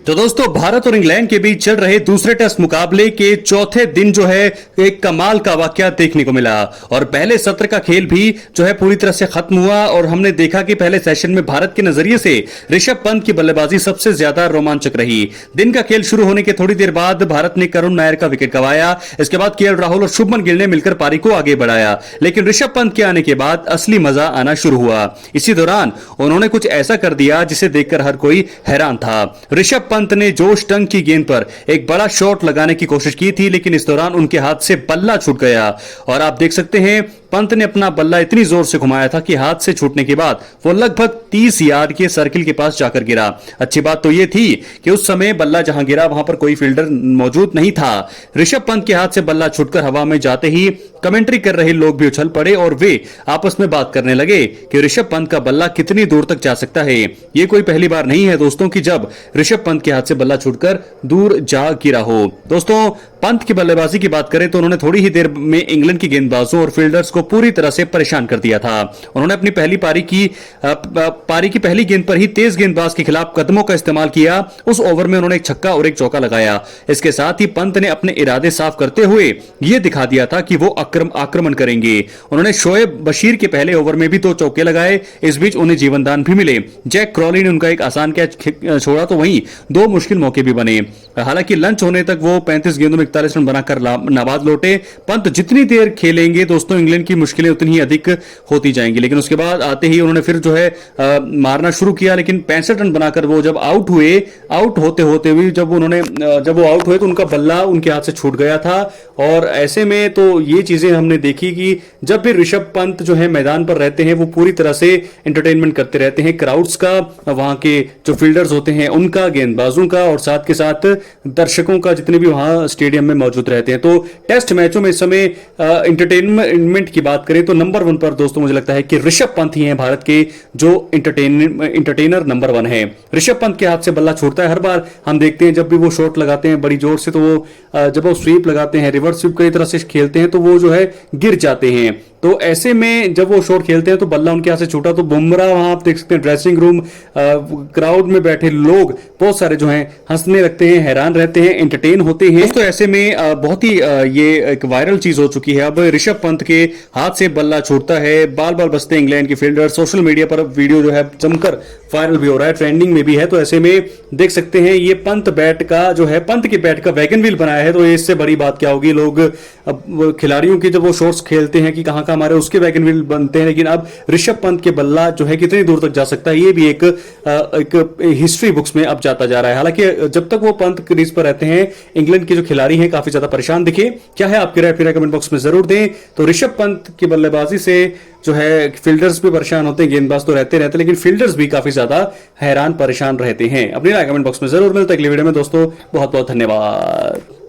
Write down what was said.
तो दोस्तों भारत और इंग्लैंड के बीच चल रहे दूसरे टेस्ट मुकाबले के चौथे दिन जो है एक कमाल का वाकया देखने को मिला और पहले सत्र का खेल भी जो है पूरी तरह से खत्म हुआ और हमने देखा कि पहले सेशन में भारत के नजरिए से ऋषभ पंत की बल्लेबाजी सबसे ज्यादा रोमांचक रही। दिन का खेल शुरू होने के थोड़ी देर बाद भारत ने करुण नायर का विकेट गंवाया। इसके बाद केएल राहुल और शुभमन गिल ने मिलकर पारी को आगे बढ़ाया, लेकिन ऋषभ पंत के आने के बाद असली मजा आना शुरू हुआ। इसी दौरान उन्होंने कुछ ऐसा कर दिया जिसे देखकर हर कोई हैरान था। ऋषभ पंत ने जोश टंग की गेंद पर एक बड़ा शॉट लगाने की कोशिश की थी, लेकिन इस दौरान उनके हाथ से बल्ला छूट गया और आप देख सकते हैं पंत ने अपना बल्ला इतनी जोर से घुमाया था कि हाथ से छूटने के बाद वो लगभग 30 यार्ड के सर्किल के पास जाकर गिरा। अच्छी बात तो यह थी कि उस समय बल्ला जहां गिरा वहां पर कोई फील्डर मौजूद नहीं था। ऋषभ पंत के हाथ से बल्ला छूटकर हवा में जाते ही कमेंट्री कर रहे लोग भी उछल पड़े और वे आपस में बात करने लगे कि ऋषभ पंत का बल्ला कितनी दूर तक जा सकता है। यह कोई पहली बार नहीं है दोस्तों कि जब ऋषभ पंत के हाथ से बल्ला छूटकर दूर जा गिरा हो। दोस्तों पंत की बल्लेबाजी की बात करें तो उन्होंने थोड़ी ही देर में इंग्लैंड की गेंदबाजों और फील्डर्स को पूरी तरह से परेशान कर दिया था। उन्होंने अपनी पहली पारी की पहली गेंद पर ही तेज गेंदबाज के खिलाफ कदमों का इस्तेमाल किया। उस ओवर में उन्होंने एक छक्का और एक चौका लगाया। इसके साथ ही पंत ने अपने इरादे साफ करते हुए यह दिखा दिया था कि वो आक्रमण करेंगे। उन्होंने शोएब बशीर के पहले ओवर में भी 2 चौके लगाए। इस बीच उन्हें जीवनदान भी मिले। जैक क्रॉली ने उनका एक आसान कैच छोड़ा तो वहीं 2 मुश्किल मौके भी बने। हालांकि लंच होने तक वो 35 गेंदों में 41 रन बनाकर नाबाद लौटे। पंत जितनी देर खेलेंगे दोस्तों इंग्लैंड की मुश्किलें उतनी ही अधिक होती जाएंगी, लेकिन उसके बाद आते ही उन्होंने फिर जो है मारना शुरू किया, लेकिन 65 रन बनाकर वो जब आउट होते होते भी जब वो आउट हुए तो उनका बल्ला उनके हाथ से छूट गया था। और ऐसे में तो ये चीजें हमने देखी कि जब भी ऋषभ पंत जो है मैदान पर रहते हैं वो पूरी तरह से एंटरटेनमेंट करते रहते हैं, क्राउड्स का, वहां के जो फील्डर्स होते हैं उनका, गेंदबाजों का और साथ के साथ दर्शकों का, जितने भी वहां स्टेडियम में मौजूद रहते हैं। तो टेस्ट मैचों में इस समय एंटरटेनमेंट की बात करें तो नंबर 1 पर दोस्तों मुझे लगता है कि ऋषभ पंत ही हैं भारत के जो एंटरटेनर नंबर 1 है। ऋषभ पंत के हाथ से बल्ला छूटता है हर बार। हम देखते हैं जब भी वो शॉट लगाते हैं बड़ी जोर से तो वो जब वो स्वीप लगाते हैं, रिवर्स स्वीप कई तरह से खेलते हैं तो वो जो है गिर जाते हैं। तो ऐसे में जब वो शॉट खेलते हैं तो बल्ला उनके हाथ से छूटा तो बुमराह, वहां आप देख सकते हैं ड्रेसिंग रूम, क्राउड में बैठे लोग बहुत सारे जो हैं हंसने लगते हैं, हैरान रहते हैं, एंटरटेन होते हैं। तो ऐसे में बहुत ही ये एक वायरल चीज हो चुकी है। अब ऋषभ पंत के हाथ से बल्ला छूटता है, बाल बाल बचते इंग्लैंड के फील्डर। सोशल मीडिया पर वीडियो जो है जमकर वायरल भी हो रहा है, ट्रेंडिंग में भी है। तो ऐसे में देख सकते हैं ये पंत के बैट का वैगन व्हील बनाया है, तो इससे बड़ी बात क्या होगी। लोग अब खिलाड़ियों की जब वो शॉट्स खेलते हैं कि कहां हमारे उसके वैगन व्हील बनते हैं, लेकिन अब ऋषभ पंत के बल्ला जो है कितनी दूर तक जा सकता है ये भी एक हिस्ट्री बुक्स में अब जाता जा रहा है। हालांकि जब तक वो पंत क्रीज पर रहते हैं इंग्लैंड के जो खिलाड़ी हैं काफी ज्यादा परेशान दिखे। क्या है आपकी राय, फिर कमेंट बॉक्स में जरूर दें। तो ऋषभ पंत की बल्लेबाजी से जो है फील्डर्स भी परेशान होते हैं, गेंदबाज तो रहते लेकिन फील्डर्स भी काफी ज्यादा हैरान परेशान रहते हैं। अपनी राय कमेंट बॉक्स में जरूर मिलता है अगली वीडियो में दोस्तों। बहुत बहुत धन्यवाद।